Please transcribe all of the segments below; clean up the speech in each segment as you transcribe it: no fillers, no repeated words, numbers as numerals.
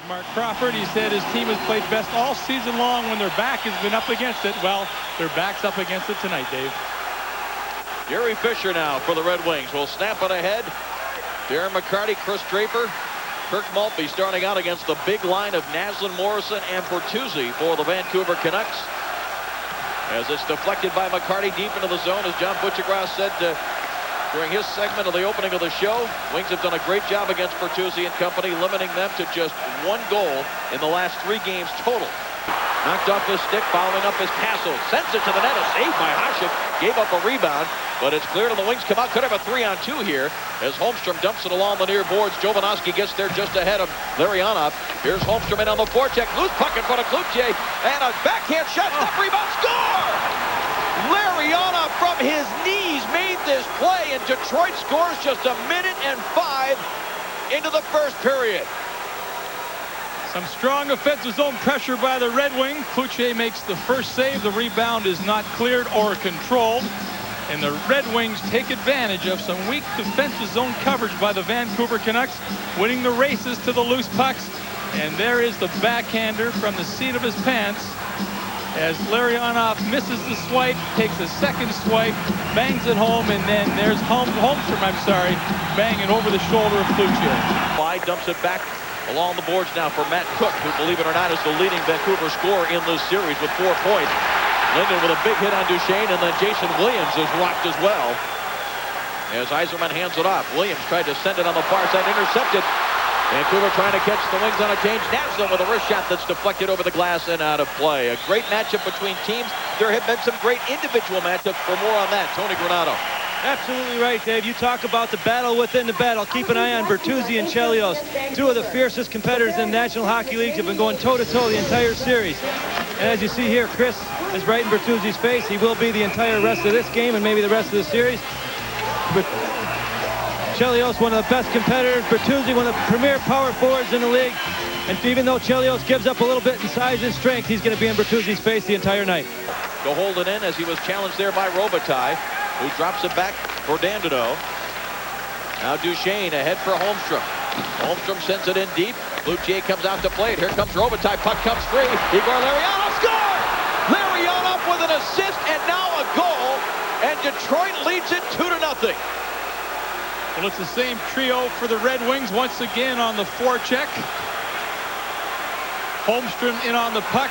Mark Crawford, he said his team has played best all season long when their back has been up against it. Well, their back's up against it tonight, Dave. Gary Fisher now for the Red Wings will snap it ahead. Darren McCarty, Chris Draper, Kirk Maltby starting out against the big line of Naslund, Morrison, and Bertuzzi for the Vancouver Canucks. As it's deflected by McCarty deep into the zone, as John Butchergrass said during his segment of the opening of the show. Wings have done a great job against Bertuzzi and company, limiting them to just 1 goal in the last 3 games total. Knocked off his stick, following up his Castle. Sends it to the net, a save by Hasek. Gave up a rebound, but it's cleared and the Wings come out. Could have a 3-on-2 here as Holmstrom dumps it along the near boards. Jovanovski gets there just ahead of Larionov. Here's Holmstrom in on the forecheck. Loose puck in front of Cooke, and a backhand shot. Step rebound, score! Larionov from his knees made this play, and Detroit scores just 1:05 into the first period. Some strong offensive zone pressure by the Red Wings. Cooke makes the first save. The rebound is not cleared or controlled. And the Red Wings take advantage of some weak defensive zone coverage by the Vancouver Canucks, winning the races to the loose pucks. And there is the backhander from the seat of his pants as Larionov misses the swipe, takes a second swipe, bangs it home, and then there's Holmstrom, banging over the shoulder of Cooke. Wide dumps it back along the boards now for Matt Cooke, who, believe it or not, is the leading Vancouver scorer in this series with 4 points. Linden with a big hit on Duchesne, and then Jason Williams is rocked as well. As Yzerman hands it off, Williams tried to send it on the far side, intercepted. Vancouver trying to catch the Wings on a change. Naslund with a wrist shot that's deflected over the glass and out of play. A great matchup between teams. There have been some great individual matchups. For more on that, Tony Granato. Absolutely right, Dave. You talk about the battle within the battle. Keep an eye on Bertuzzi and Chelios. 2 of the fiercest competitors in the National Hockey League, have been going toe-to-toe the entire series. And as you see here, Chris is right in Bertuzzi's face. He will be the entire rest of this game and maybe the rest of the series. But Chelios, one of the best competitors. Bertuzzi, one of the premier power forwards in the league. And even though Chelios gives up a little bit in size and strength, he's going to be in Bertuzzi's face the entire night. Go hold it in as he was challenged there by Robitaille, who drops it back for Dandeneau. Now Duchesne ahead for Holmstrom. Holmstrom sends it in deep. Cloutier comes out to play it. Here comes Robitaille. Puck comes free. Igor Larionov scored! Larionov with an assist and now a goal. And Detroit leads it 2-0. Well, it's the same trio for the Red Wings once again on the forecheck. Holmstrom in on the puck.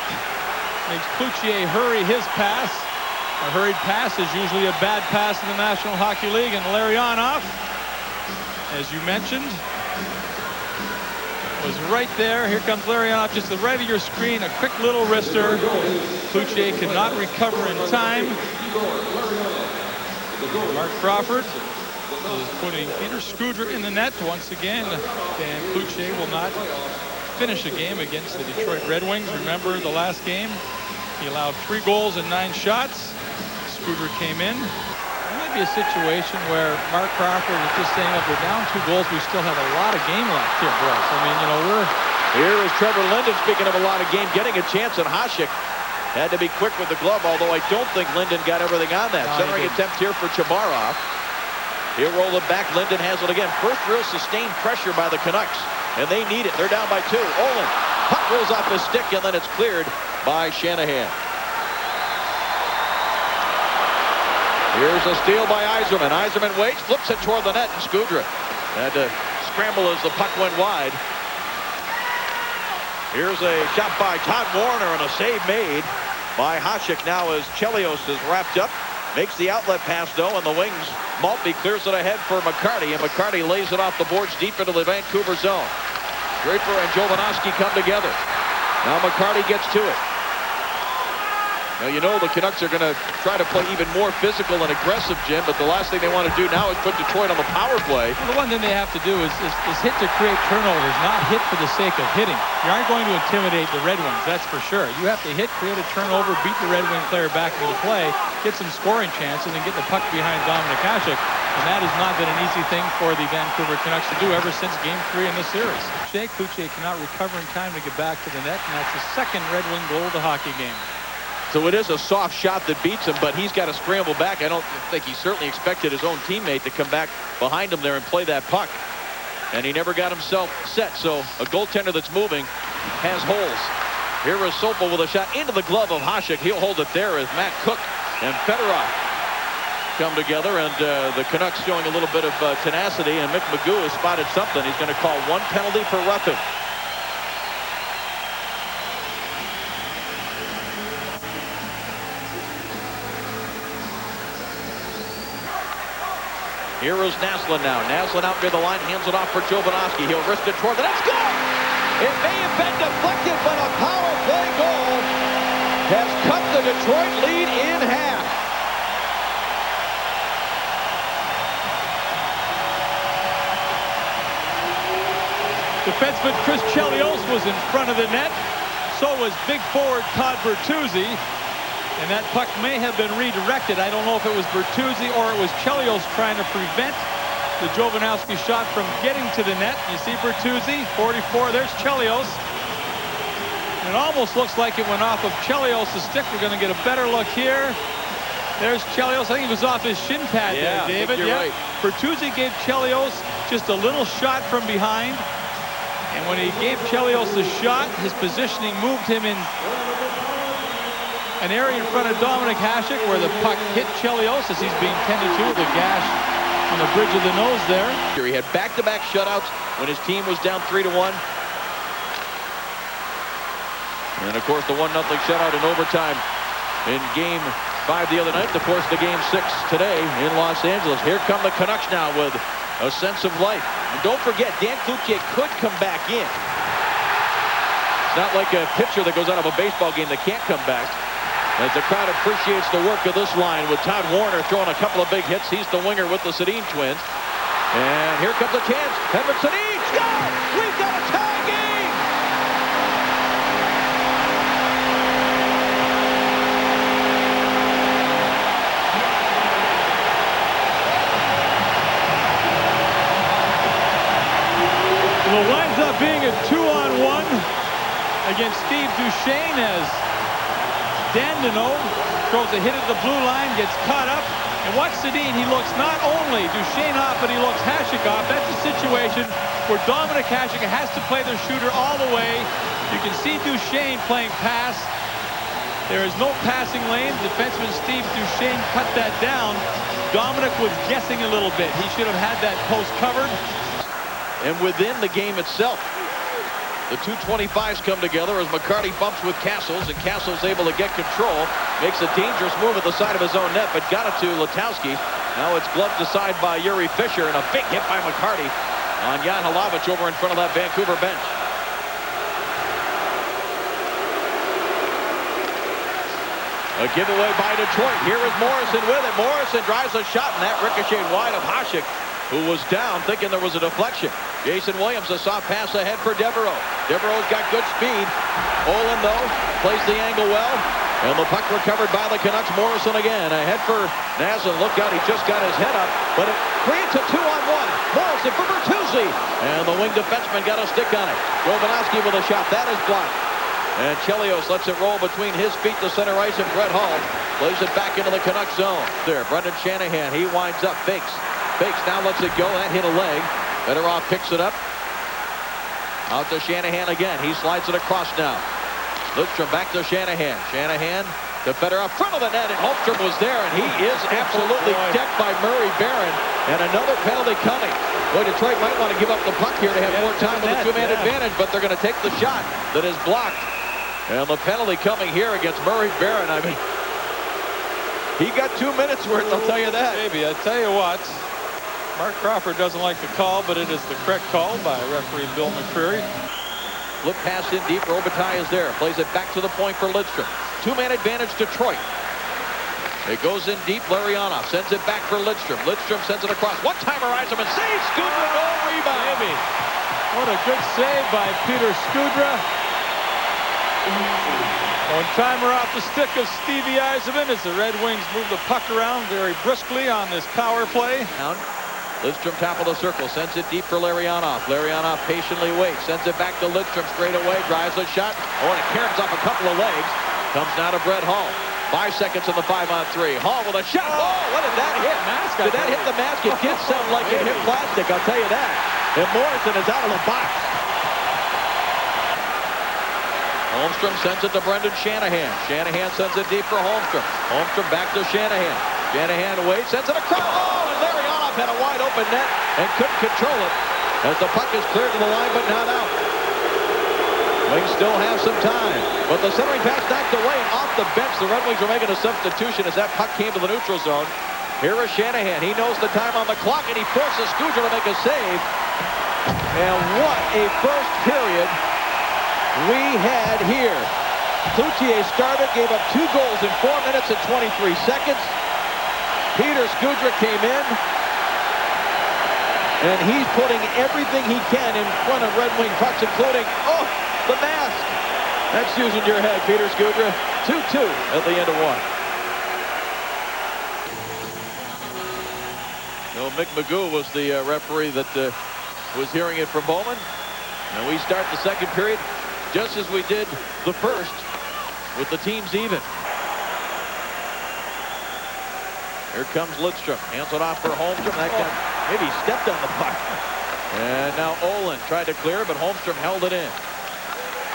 Makes Cloutier hurry his pass. A hurried pass is usually a bad pass in the National Hockey League. And Larionov, as you mentioned, was right there. Here comes Larionov, just the right of your screen. A quick little wrister. Cloutier could not recover in time. Mark Crawford is putting Peter Skudra in the net once again. And Cloutier will not finish a game against the Detroit Red Wings. Remember the last game? He allowed 3 goals and 9 shots. Skudra came in. There might be a situation where Mark Crawford is just saying, if we're down 2 goals, we still have a lot of game left here, Bryce. I mean, you know, Here is Trevor Linden, speaking of a lot of game, getting a chance, and Hasek had to be quick with the glove, although I don't think Linden got everything on that. No, Centering attempt here for Chabarov. He'll roll it back. Linden has it again. First real sustained pressure by the Canucks, and they need it. They're down by 2. Olin, puck rolls off his stick, and then it's cleared by Shanahan. Here's a steal by Yzerman. Yzerman waits, flips it toward the net, and Skudra had to scramble as the puck went wide. Here's a shot by Todd Warner and a save made by Hasek now as Chelios is wrapped up. Makes the outlet pass, though, and the Wings. Maltby clears it ahead for McCarty, and McCarty lays it off the boards deep into the Vancouver zone. Draper and Jovanovski come together. Now McCarty gets to it. Now, you know the Canucks are going to try to play even more physical and aggressive, Jim, but the last thing they want to do now is put Detroit on the power play. well, the one thing they have to do is hit to create turnovers, not hit for the sake of hitting. You aren't going to intimidate the Red Wings, that's for sure. You have to hit, create a turnover, beat the Red Wing player back into the play, get some scoring chances, and get the puck behind Dominic Hasek. And that has not been an easy thing for the Vancouver Canucks to do ever since Game 3 in this series. Cooke cannot recover in time to get back to the net, and that's the second Red Wing goal of the hockey game. So it is a soft shot that beats him, but he's got to scramble back. I don't think he certainly expected his own teammate to come back behind him there and play that puck. and he never got himself set. So a goaltender that's moving has holes. Here is Sopel with a shot into the glove of Hasek. He'll hold it there as Matt Cooke and Fedorov come together, and the Canucks showing a little bit of tenacity, and Mick Magoo has spotted something. He's going to call one penalty for roughing. Here is Naslund now. Naslund out near the line, hands it off for Jovanovski. He'll wrist it toward the net. Score! It may have been deflected, but a power play goal has cut the Detroit lead in half. Defenseman Chelios was in front of the net. So was big forward Todd Bertuzzi. And that puck may have been redirected. I don't know if it was Bertuzzi or it was Chelios trying to prevent the Jovanovski shot from getting to the net. You see Bertuzzi, 44. There's Chelios. It almost looks like it went off of Chelios' stick. We're going to get a better look here. There's Chelios. I think it was off his shin pad there, David. You're right. Bertuzzi gave Chelios just a little shot from behind. And when he gave Chelios the shot, his positioning moved him in an area in front of Dominic Hasek where the puck hit Chelios as he's being tended to with a gash on the bridge of the nose there. He had back-to-back shutouts when his team was down 3-1. And of course the 1-0 shutout in overtime in Game 5 the other night. Of course the Game 6 today in Los Angeles. Here come the Canucks now with a sense of life. And don't forget, Dan Cooke could come back in. It's not like a pitcher that goes out of a baseball game that can't come back. As the crowd appreciates the work of this line with Todd Warner throwing a couple of big hits. He's the winger with the Sedin twins. And here comes a chance. Edward Sedin, score! We've got a tie game! Well, it winds up being a 2-on-1 against Steve Duchesne as Dandino throws a hit at the blue line, gets caught up, and watch Sedin. He looks not only Duchesne off, but he looks Hasek off. That's a situation where Dominic Hasek has to play the shooter all the way. You can see Duchesne playing pass. There is no passing lane. Defenseman Steve Duchesne cut that down. Dominic was guessing a little bit. He should have had that post covered. And within the game itself, the two 25s come together as McCarty bumps with Castles, and Castles able to get control. Makes a dangerous move at the side of his own net, but got it to Letowski. Now it's gloved aside by Yuri Fisher, and a big hit by McCarty on Jan Hlavich over in front of that Vancouver bench. A giveaway by Detroit. Here is Morrison with it. Morrison drives a shot, and that ricocheted wide of Hasek, who was down thinking there was a deflection. Jason Williams, a soft pass ahead for Devereaux. Devereaux's got good speed. Olin, though, plays the angle well. And the puck recovered by the Canucks. Morrison again. Ahead for Naslund. Look out, he just got his head up. But it creates a 2-on-1. Morrison for Bertuzzi. And the wing defenseman got a stick on it. Jovanovski with a shot. That is blocked. And Chelios lets it roll between his feet to center ice, and Brett Hall plays it back into the Canucks zone. There, Brendan Shanahan, he winds up, fakes, now lets it go. That hit a leg. Fedorov picks it up. Out to Shanahan again. He slides it across now. Lidstrom back to Shanahan. Shanahan to Fedorov, front of the net, and Holmstrom was there, and he is absolutely decked by Murray Barron. And another penalty coming. Boy, Detroit might want to give up the puck here to have more time with a two-man advantage, but they're going to take the shot that is blocked. And the penalty coming here against Murray Barron. I mean, he got 2 minutes worth, I'll tell you that. Maybe. I tell you what, Mark Crawford doesn't like the call, but it is the correct call by referee Bill McCreary. Flip pass in deep. Robitaille is there. Plays it back to the point for Lidstrom. Two-man advantage, Detroit. It goes in deep. Larionov sends it back for Lidstrom. Lidstrom sends it across. One-timer, Yzerman saves. Skudra, goal, rebound. Maybe. What a good save by Peter Skudra. One-timer off the stick of Stevie Yzerman as the Red Wings move the puck around very briskly on this power play. Lidstrom top of the circle, sends it deep for Larionov. Larionov patiently waits, sends it back to Lidstrom straight away, drives a shot. Oh, and it caroms off a couple of legs. Comes now to Brett Hall. 5 seconds in the 5-on-3. Hall with a shot. Oh, what did that hit? Did that hit the mask? It did sound like it hit plastic, I'll tell you that. And Morrison is out of the box. Holmstrom sends it to Brendan Shanahan. Shanahan sends it deep for Holmstrom. Holmstrom back to Shanahan. Shanahan waits, sends it across. Oh, and Larionov had a wide open net and couldn't control it as the puck is cleared to the line but not out. Wings still have some time, but the centering pass knocked away and off the bench. The Red Wings are making a substitution as that puck came to the neutral zone. Here is Shanahan. He knows the time on the clock and he forces Skudra to make a save. And what a first period we had here. Cloutier started, gave up 2 goals in 4 minutes and 23 seconds. Peter Skudra came in, and he's putting everything he can in front of Red Wing pucks, including, the mask. That's using your head, Peter Skudra. 2-2 at the end of 1. No, Mick Magoo was the referee that was hearing it from Bowman. And we start the second period just as we did the first, with the teams even. Here comes Lidstrom. Hands it off for Holmstrom. That guy maybe stepped on the puck. And now Olin tried to clear, but Holmstrom held it in.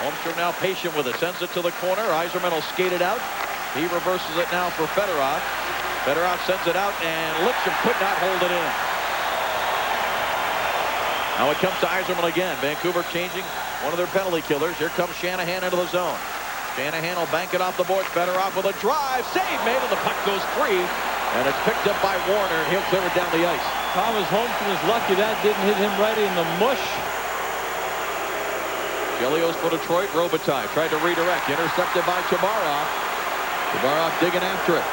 Holmstrom now patient with it. Sends it to the corner. Yzerman will skate it out. He reverses it now for Fedorov. Fedorov sends it out, and Lidstrom could not hold it in. Now it comes to Yzerman again. Vancouver changing one of their penalty killers. Here comes Shanahan into the zone. Shanahan will bank it off the boards. Fedorov with a drive. Save made, and the puck goes free. And it's picked up by Warner, and he'll clear it down the ice. Thomas Holmstrom is lucky that didn't hit him right in the mush. Chelios for Detroit. Robitaille tried to redirect. Intercepted by Chabarov. Chabarov digging after it.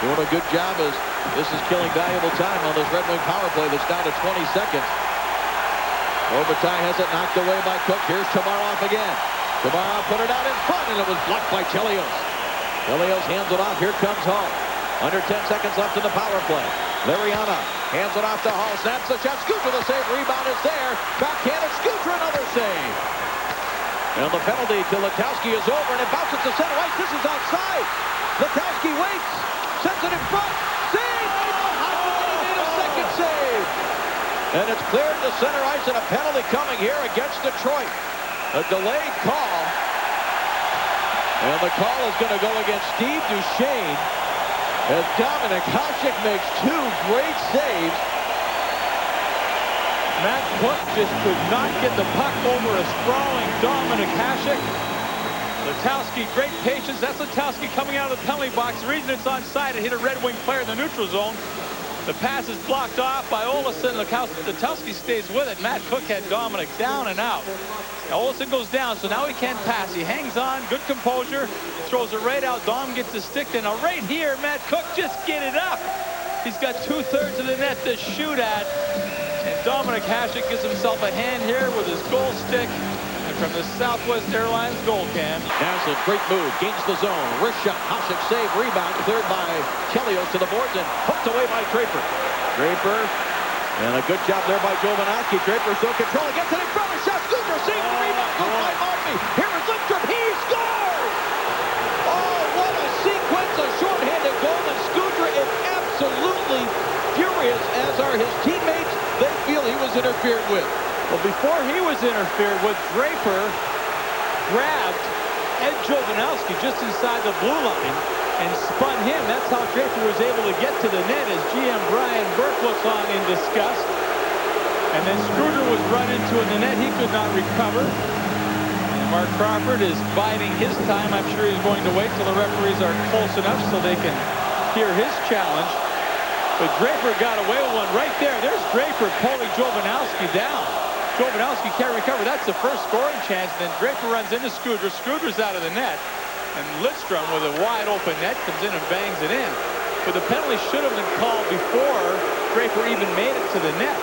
Doing a good job as this is killing valuable time on this Red Wing power play that's down to 20 seconds. Robitaille has it knocked away by Cooke. Here's Chabarov again. Chabarov put it out in front, and it was blocked by Chelios. Chelios hands it off. Here comes Hall. Under 10 seconds left in the power play. Larionov hands it off to Hall. Snaps the shot. Skudra the save. Rebound is there. Backhanded. Skudra another save. And the penalty to Letowski is over, and it bounces to center ice. This is outside. Letowski waits. Sends it in front. Save! He made a second save. And it's cleared to center ice, and a penalty coming here against Detroit. A delayed call. And the call is going to go against Steve Duchesne as Dominik Hasek makes 2 great saves. Matt Cooke just could not get the puck over a sprawling Dominik Hasek. Letowski, great patience. That's Letowski coming out of the penalty box. The reason it's onside, it hit a Red Wing player in the neutral zone. The pass is blocked off by Olsson. Letowski stays with it. Matt Cooke had Dominik down and out. Now Olsson goes down, so now he can't pass. He hangs on, good composure, throws it right out. Dom gets the stick. Then right here, Matt Cooke just get it up. He's got 2/3 of the net to shoot at. And Dominik Hasek gives himself a hand here with his goal stick. And from the Southwest Airlines goal cam. Naslin, great move, gains the zone. Wrist shot, Hasek save, rebound, cleared by Chelios to the boards and hooked away by Draper. Draper, and a good job there by Jovanovski. Draper still controlling, gets it in front of shot. Skudra saves the rebound, goes by Murphy. Here is Lidstrom, he scores! Oh, what a sequence, a shorthanded goal, and Skudra is absolutely furious, as are his teammates. They feel he was interfered with. Well, before he was interfered with, Draper grabbed Ed Jovanovski just inside the blue line and spun him. That's how Draper was able to get to the net, as GM Brian Burke looks on in disgust. And then Skudra was run into in the net. He could not recover. And Mark Crawford is biding his time. I'm sure he's going to wait till the referees are close enough so they can hear his challenge. But Draper got away with one right there. There's Draper pulling Jovanovski down. Jovanovski can't recover. That's the first scoring chance. Then Draper runs into Skudra. Skudra's out of the net. And Lidstrom, with a wide open net, comes in and bangs it in. But the penalty should have been called before Draper even made it to the net.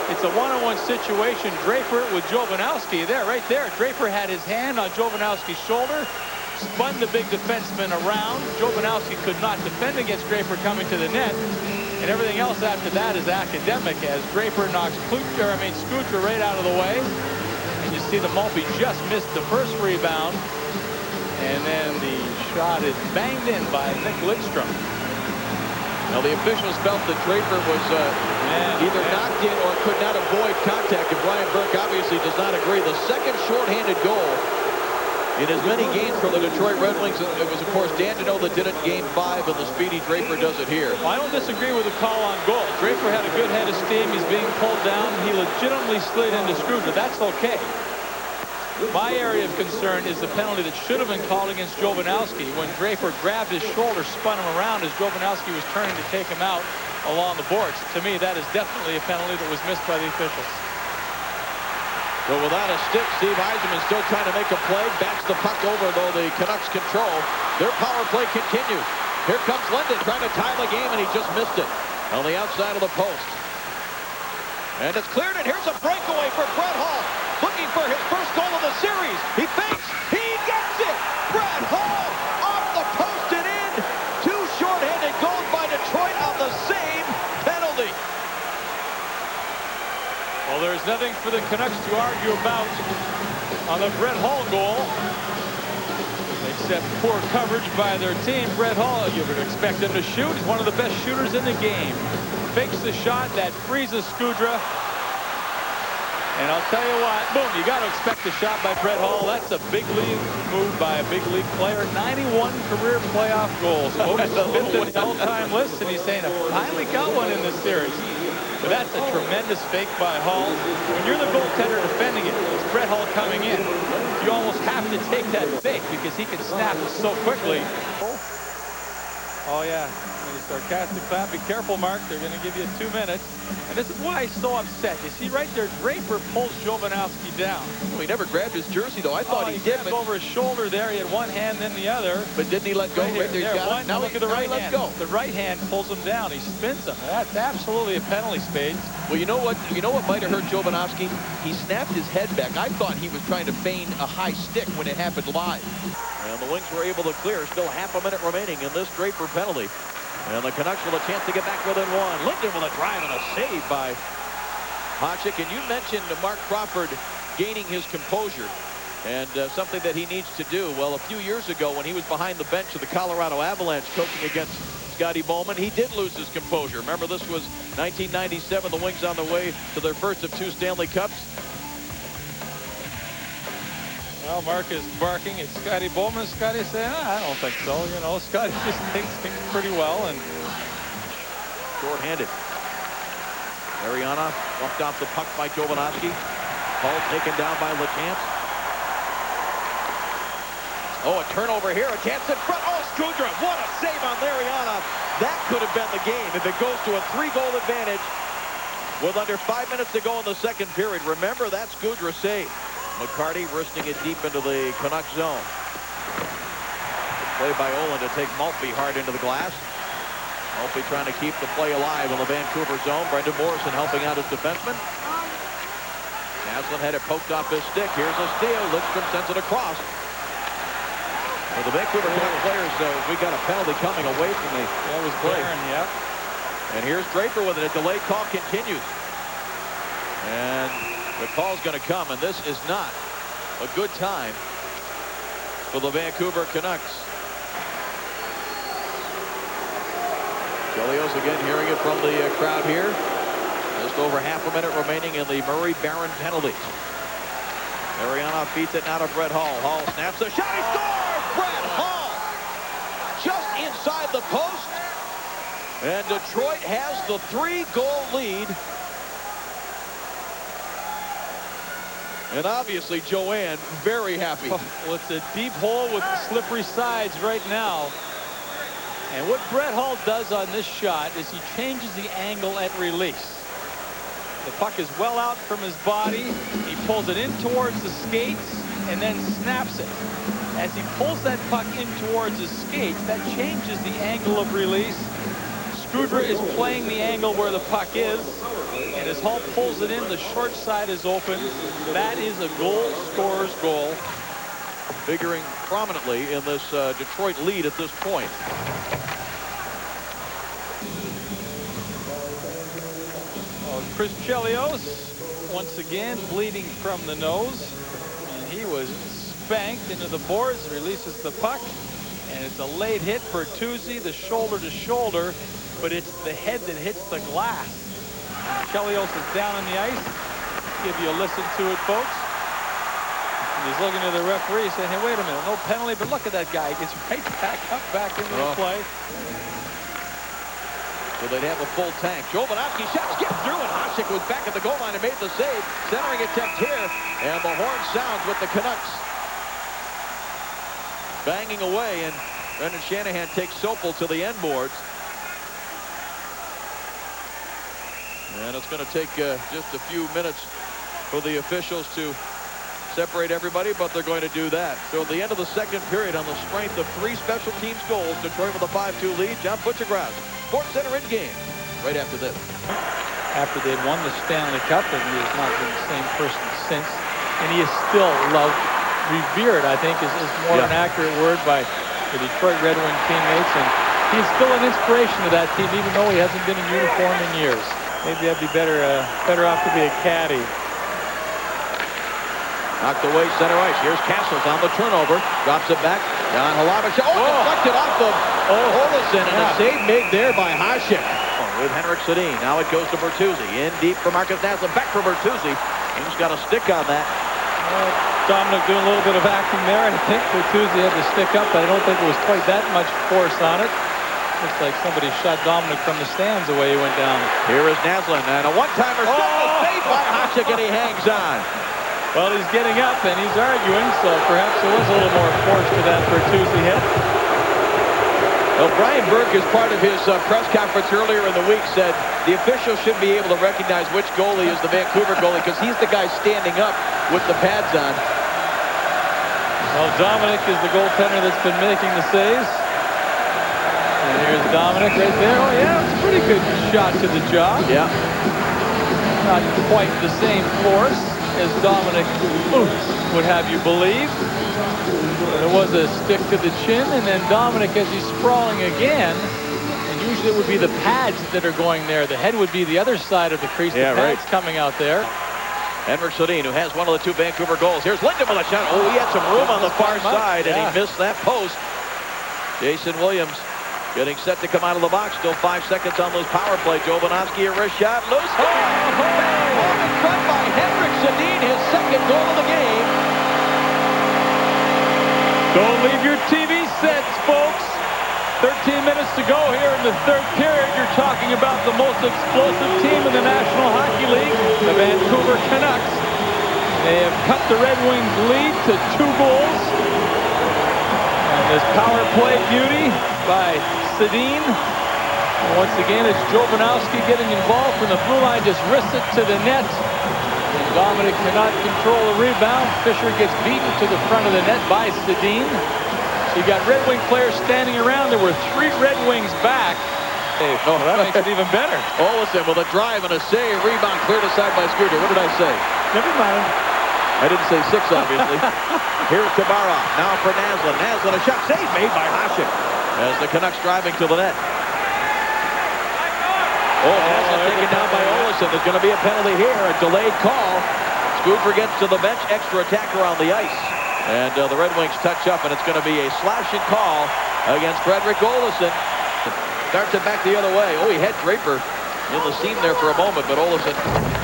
It's a one-on-one situation. Draper with Jovanovski there, right there. Draper had his hand on Jovanovski's shoulder, spun the big defenseman around. Jovanovski could not defend against Draper coming to the net. And everything else after that is academic, as Draper knocks Skudra right out of the way. And you see the Maltby just missed the first rebound. And then the shot is banged in by Nick Lidstrom. Now the officials felt that Draper was either knocked in or could not avoid contact. And Brian Burke obviously does not agree. The second shorthanded goal in as many games from the Detroit Red Wings. It was, of course, Dan Deneau that did it in Game 5, and the speedy Draper does it here. Well, I don't disagree with the call on goal. Draper had a good head of steam. He's being pulled down. He legitimately slid into Skudra. That's okay. My area of concern is the penalty that should have been called against Jovanovski when Draper grabbed his shoulder, spun him around as Jovanovski was turning to take him out along the boards. To me, that is definitely a penalty that was missed by the officials. So without a stick, Steve Yzerman still trying to make a play. Backs the puck over, though the Canucks control. Their power play continues. Here comes Linden trying to tie the game, and he just missed it on the outside of the post. And it's cleared, and here's a breakaway for Brett Hall. Looking for his first goal of the series. He fakes. He gets it. Brett Hall off the post and in. Two shorthanded goals by Detroit on the same penalty. Well, there's nothing for the Canucks to argue about on the Brett Hall goal, except poor coverage by their team. Brett Hall, you would expect him to shoot. He's one of the best shooters in the game. Fakes the shot that freezes Skudra. And I'll tell you what, boom, you got to expect the shot by Brett Hall. That's a big league move by a big league player. 91 career playoff goals. Otis fifth in the all-time list, and he's saying, I finally got one in this series. But that's a tremendous fake by Hall. When you're the goaltender defending it, it's Brett Hall coming in. You almost have to take that fake because he can snap it so quickly. Oh, yeah. Sarcastic clap. Be careful, Mark. They're going to give you 2 minutes. And this is why he's so upset. You see right there, Draper pulls Jovanovski down. Well, he never grabbed his jersey, though. I thought he did. But over his shoulder there. He had one hand, then the other. But didn't he let go? Right there, one. Now look at the right hand. Go. The right hand pulls him down. He spins him. That's absolutely a penalty, Spades. Well, you know what? You know what might have hurt Jovanovski? He snapped his head back. I thought he was trying to feign a high stick when it happened live. And the Wings were able to clear. Still half a minute remaining in this Draper penalty. And the Canucks with a chance to get back within one. Linden with a drive and a save by Hasek. And you mentioned Mark Crawford gaining his composure and something that he needs to do. Well, a few years ago when he was behind the bench of the Colorado Avalanche coaching against Scotty Bowman, he did lose his composure. Remember, this was 1997. The Wings on the way to their first of 2 Stanley Cups. Well, Mark is barking at Scotty Bowman. Scotty saying, I don't think so. You know, Scotty just takes things pretty well. And short-handed. Larionov bumped off the puck by Jovanovski. Hall taken down by LeChamp. Oh, a turnover here. A chance in front. Oh, Skudra. What a save on Larionov. That could have been the game if it goes to a 3-goal advantage with under 5 minutes to go in the second period. Remember that Skudra save. McCarty wristing it deep into the Canucks zone. Play by Olin to take Maltby hard into the glass. Maltby trying to keep the play alive in the Vancouver zone. Brendan Morrison helping out his defenseman. Naslund had it poked off his stick. Here's a steal. Lidstrom sends it across. For the Vancouver Canucks players, we got a penalty coming away from the that was play. Yep. And here's Draper with it. A delayed call continues. And the call's going to come, and this is not a good time for the Vancouver Canucks. Chelios again hearing it from the crowd here. Just over half a minute remaining in the Murray-Barron penalties. Larionov feeds it now to Brett Hall. Hall snaps the shot. He scores! Brett Hall just inside the post. And Detroit has the 3-goal lead. And obviously, Joanne, very happy. Well, it's a deep hole with slippery sides right now. And what Brett Hall does on this shot is he changes the angle at release. The puck is well out from his body. He pulls it in towards the skates and then snaps it. As he pulls that puck in towards his skates, that changes the angle of release. Skudra is playing the angle where the puck is. And as Hall pulls it in, the short side is open. That is a goal scorer's goal. Figuring prominently in this Detroit lead at this point. Well, Chris Chelios, once again, bleeding from the nose. And he was spanked into the boards, releases the puck. And it's a late hit. Bertuzzi, the shoulder to shoulder. But it's the head that hits the glass. Chelios is down on the ice. Give you a listen to it, folks. And he's looking to the referee saying, hey, wait a minute, no penalty, but look at that guy. He gets right back into the play. So they'd have a full tank. Jovanovski shot skipped through, and Hasek was back at the goal line and made the save. Centering attempt here, and the horn sounds with the Canucks banging away, and Brendan Shanahan takes Sopel to the end boards. And it's going to take just a few minutes for the officials to separate everybody, but they're going to do that. So at the end of the second period, on the strength of 3 special teams goals, Detroit with a 5-2 lead. John Butchergrass, Sports Center in game right after this. After they'd won the Stanley Cup, and he has not been the same person since, and he is still loved, revered, I think is more an accurate word by the Detroit Red Wing teammates, and he's still an inspiration to that team, even though he hasn't been in uniform in years. Maybe I'd be better off to be a caddy. Knocked away center ice. Here's Castles on the turnover. Drops it back. Jan Halabic. Deflected off of Olesen, and a save made there by Hasek. With H.Sedin. Now it goes to Bertuzzi. In deep for Marcus Naslund. Back for Bertuzzi. He's got a stick on that. Dominic doing a little bit of acting there. I think Bertuzzi had to stick up, but I don't think it was quite that much force on it. Looks like somebody shot Dominic from the stands the way he went down. Here is Naslund, and a one-timer shot saved by Hasek, and he hangs on. Well, he's getting up and he's arguing, so perhaps there was a little more force to that Bertuzzi hit. Well, Brian Burke, as part of his press conference earlier in the week, said the officials should be able to recognize which goalie is the Vancouver goalie because he's the guy standing up with the pads on. Well, Dominic is the goaltender that's been making the saves. And here's Dominic right there. Oh, yeah, it's a pretty good shot to the jaw. Yeah. Not quite the same force as Dominic would have you believe. There was a stick to the chin, and then Dominic, as he's sprawling again, and usually it would be the pads that are going there. The head would be the other side of the crease. The pads coming out there. H.Sedin, who has one of the 2 Vancouver goals. Here's Linden with a shot. Oh, he had some room on the far side, and he missed that post. Jason Williams getting set to come out of the box. Still 5 seconds on this power play. Jovanovski, a wrist shot. Loose. In front by H.Sedin, his second goal of the game. Don't leave your TV sets, folks. 13 minutes to go here in the third period. You're talking about the most explosive team in the National Hockey League, the Vancouver Canucks. They have cut the Red Wings' lead to 2 goals. And this power play beauty by Sedin. And once again, it's Jovanovski getting involved from the blue line, just wrists it to the net. And Dominic cannot control the rebound. Fisher gets beaten to the front of the net by Sedin. So you got Red Wing players standing around. There were 3 Red Wings back. Oh, that makes it even better. Olesen with a drive and a save. Rebound cleared aside by Skudra. What did I say? Never mind. I didn't say 6, obviously. Here's Tabarov. Now for Naslund. Naslund, a shot save made by Hasek as the Canucks driving to the net. Naslund taken down by Olesen. There's going to be a penalty here. A delayed call. Skudra gets to the bench. Extra attacker on the ice. And the Red Wings touch up, and it's going to be a slashing call against Frederick Olesen. Starts it back the other way. Oh, he had Draper in the seam there for a moment, but Olesen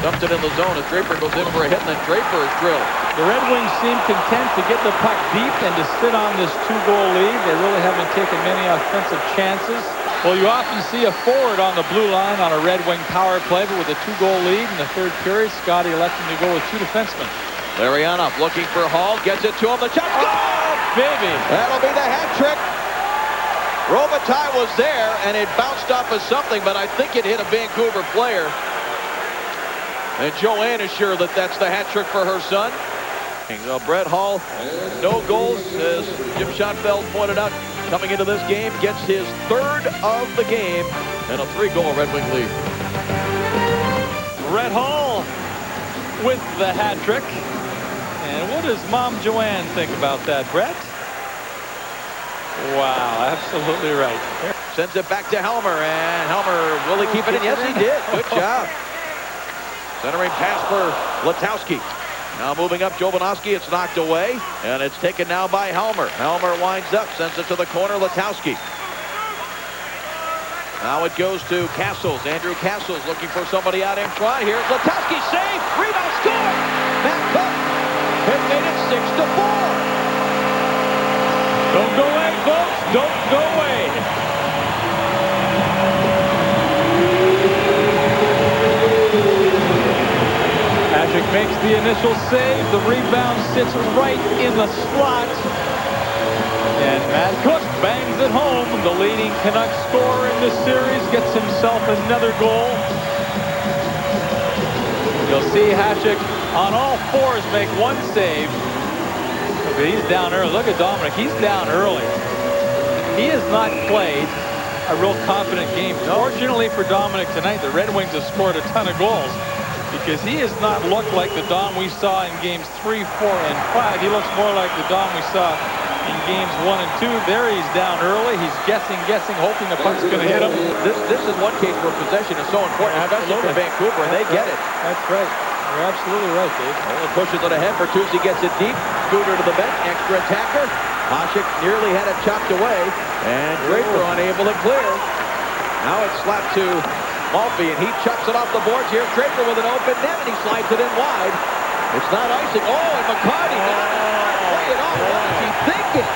dumped it in the zone as Draper goes in for a hit, and then Draper is drilled. The Red Wings seem content to get the puck deep and to sit on this 2-goal lead. They really haven't taken many offensive chances. Well, you often see a forward on the blue line on a Red Wing power play, but with a 2-goal lead in the third period, Scotty electing to go with 2 defensemen. Larionov looking for Hall, gets it to him, the shot, goal! Baby! That'll be the hat trick. Robitaille was there, and it bounced off of something, but I think it hit a Vancouver player. And Joanne is sure that that's the hat trick for her son. Well, Brett Hall, no goals, as Jim Schoenfeld pointed out, coming into this game, gets his 3rd of the game, and a 3-goal Red Wing lead. Brett Hall with the hat trick. And what does Mom Joanne think about that, Brett? Wow, absolutely right. Sends it back to Helmer, and Helmer, will he keep it in? Yes, he did. Good job. Centering pass for Letowski. Now moving up, Jovanovski. It's knocked away, and it's taken now by Helmer. Helmer winds up, sends it to the corner, Letowski. Now it goes to Castles. Andrew Castles looking for somebody out in front. Here's Letowski, save, rebound, score. Matt Cooke has made it 6-4. Don't go away, folks. Don't go away. Hasek makes the initial save. The rebound sits right in the slot. And Matt Cooke bangs it home. The leading Canucks scorer in this series gets himself another goal. You'll see Hasek on all fours make one save. But he's down early. Look at Dominic. He's down early. He has not played a real confident game. Fortunately for Dominic tonight, the Red Wings have scored a ton of goals, because he has not looked like the Dom we saw in games 3, 4, and 5. He looks more like the Dom we saw in games 1 and 2. There he's down early. He's guessing, hoping the puck's going to hit him. This is one case where possession is so important, especially for Vancouver, and they get it. That's right. You're absolutely right, Dave. Nolan pushes it ahead. Bertuzzi gets it deep. Scudra to the bench. Extra attacker. Hasek nearly had it chopped away, and Draper unable to clear. Now it's slapped to Maltby, and he chucks it off the boards here. Draper with an open net, and he slides it in wide. It's not icing. Oh, and McCarty play it off. What is he thinking?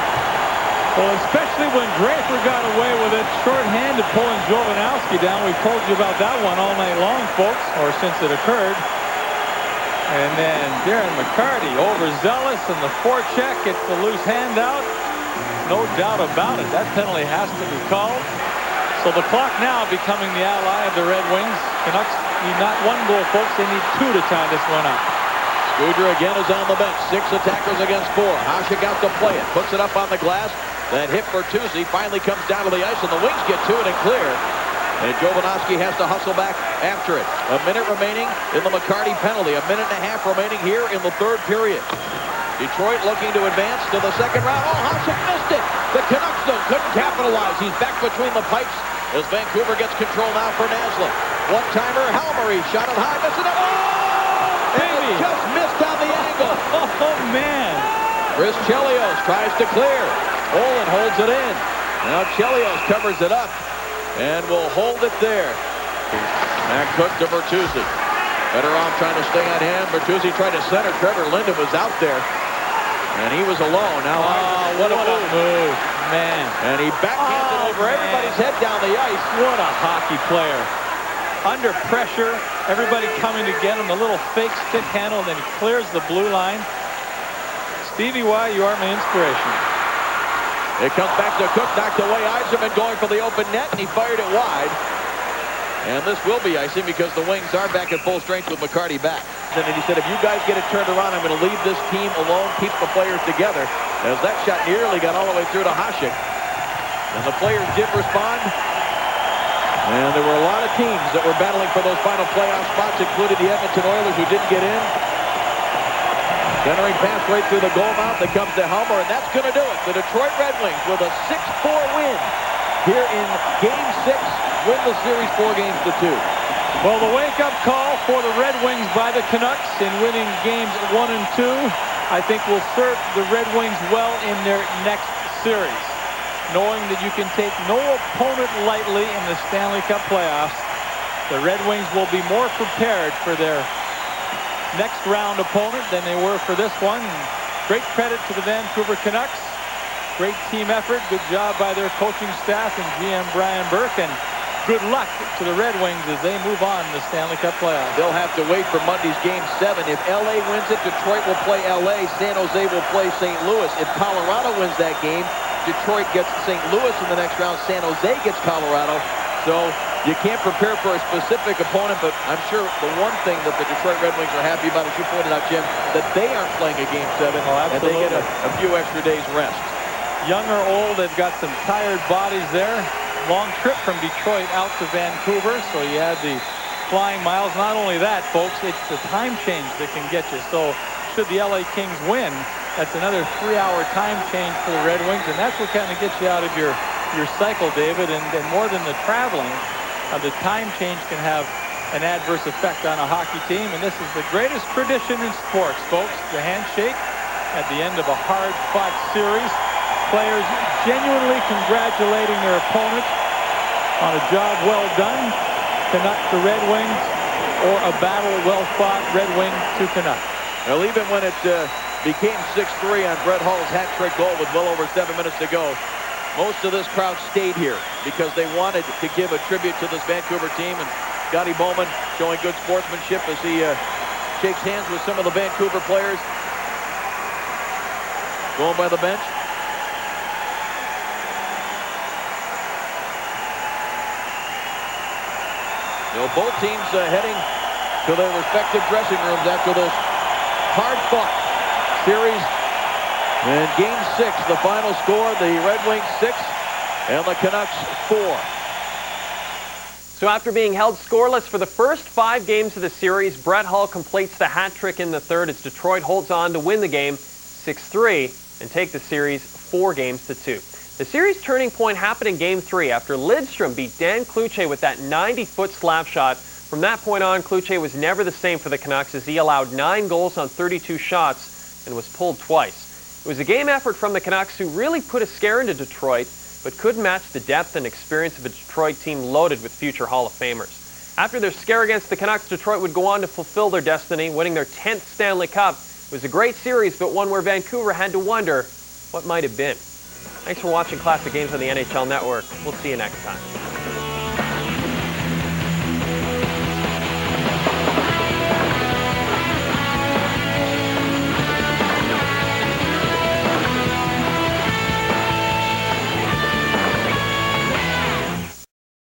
Well, especially when Draper got away with it, short-handed pulling Jovanovski down. We've told you about that one all night long, folks, or since it occurred. And then Darren McCarty, overzealous, and the forecheck gets the loose hand out. No doubt about it. That penalty has to be called. So the clock now becoming the ally of the Red Wings. Canucks need not one goal, folks. They need 2 to tie this one up. Skudra again is on the bench. 6 attackers against 4. Hasek out to play it. Puts it up on the glass. That hit Bertuzzi. Finally comes down to the ice, and the Wings get to it and clear. And Jovanovski has to hustle back after it. A minute remaining in the McCarty penalty. A minute and a half remaining here in the 3rd period. Detroit looking to advance to the 2nd round. Oh, Hasek missed it. The Canucks though couldn't capitalize. He's back between the pipes as Vancouver gets control now for Naslund. One-timer, Halmery shot it high, missing it. Oh, baby! Just missed on the angle. Oh, man. Chelios tries to clear. Olin holds it in. Now Chelios covers it up and will hold it there. Matt Cooke to Bertuzzi. Better off trying to stay on him. Bertuzzi tried to center. Trevor Linden was out there, and he was alone. Now, what a move, man! And he backhanded over everybody's head down the ice. What a hockey player! Under pressure, everybody coming to get him. The little fake stick handle, then he clears the blue line. Stevie Y, you are my inspiration. It comes back to Cooke, knocked away. Yzerman going for the open net, and he fired it wide. And this will be icing because the Wings are back at full strength with McCarty back. And he said, if you guys get it turned around, I'm going to leave this team alone, keep the players together. As that shot nearly got all the way through to Hasek. And the players did respond. And there were a lot of teams that were battling for those final playoff spots, including the Edmonton Oilers, who didn't get in. Centering pass right through the goal mouth. That comes to Helmer, and that's going to do it. The Detroit Red Wings with a 6-4 win here in Game 6. Win the series 4-2. Well, the wake-up call for the Red Wings by the Canucks in winning games 1 and 2, I think will serve the Red Wings well in their next series. Knowing that you can take no opponent lightly in the Stanley Cup playoffs, the Red Wings will be more prepared for their next round opponent than they were for this one. Great credit to the Vancouver Canucks. Great team effort. Good job by their coaching staff and GM Brian Burke. And good luck to the Red Wings as they move on in the Stanley Cup playoffs. They'll have to wait for Monday's Game 7. If LA wins it, Detroit will play LA. San Jose will play St. Louis. If Colorado wins that game, Detroit gets St. Louis in the next round. San Jose gets Colorado. So you can't prepare for a specific opponent, but I'm sure the one thing that the Detroit Red Wings are happy about, as you pointed out, Jim, that they aren't playing a Game 7, and they get a few extra days rest. Young or old, they've got some tired bodies there. Long trip from Detroit out to Vancouver, so you add the flying miles. Not only that, folks, it's the time change that can get you. So should the LA Kings win, that's another 3-hour time change for the Red Wings, and that's what kind of gets you out of your cycle, David. And more than the traveling, the time change can have an adverse effect on a hockey team. And this is the greatest tradition in sports, folks. The handshake at the end of a hard-fought series. Players genuinely congratulating their opponent on a job well done, Canucks to Red Wings, or a battle well fought, Red Wings to Canucks. Well, even when it became 6-3 on Brett Hull's hat-trick goal with well over 7 minutes to go, most of this crowd stayed here because they wanted to give a tribute to this Vancouver team, and Scotty Bowman showing good sportsmanship as he shakes hands with some of the Vancouver players going by the bench. You know, both teams heading to their respective dressing rooms after this hard-fought series. And Game 6, the final score, the Red Wings 6 and the Canucks 4. So after being held scoreless for the first 5 games of the series, Brett Hull completes the hat trick in the third as Detroit holds on to win the game 6-3 and take the series 4-2. The series turning point happened in Game 3 after Lidstrom beat Dan Cooke with that 90-foot slap shot. From that point on, Cooke was never the same for the Canucks as he allowed 9 goals on 32 shots and was pulled twice. It was a game effort from the Canucks, who really put a scare into Detroit, but couldn't match the depth and experience of a Detroit team loaded with future Hall of Famers. After their scare against the Canucks, Detroit would go on to fulfill their destiny, winning their 10th Stanley Cup. It was a great series, but one where Vancouver had to wonder what might have been. Thanks for watching Classic Games on the NHL Network. We'll see you next time.